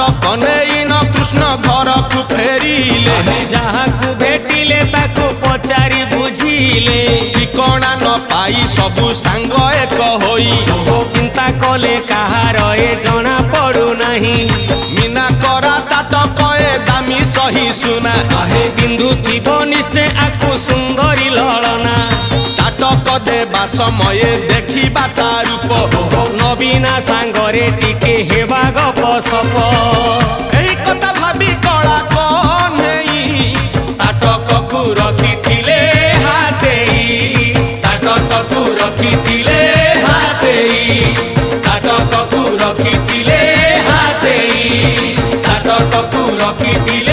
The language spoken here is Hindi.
ताटक नेई न कृष्ण घर को फेरिले जहाँ को भेटिले ताको पचारि बुझिले ठिकणा न पाई सबु सांग एक होई चिंता कले कहार ए जना पड़ू नहीं मीना करा ताटक ए दामी सही सुना बिंदु थी निश्चय आकु सुंदरी ललना ताटक देवा समय देखिबा ता रूप नवीना सांगरे टिके हेबा गप सप एही कथा भाबी कला कन्हेई ताटक को रखिथिले हातेई ताटक को रखिथिले हातेई ताटक को रखिथिले हातेई ताटक को रखिथिले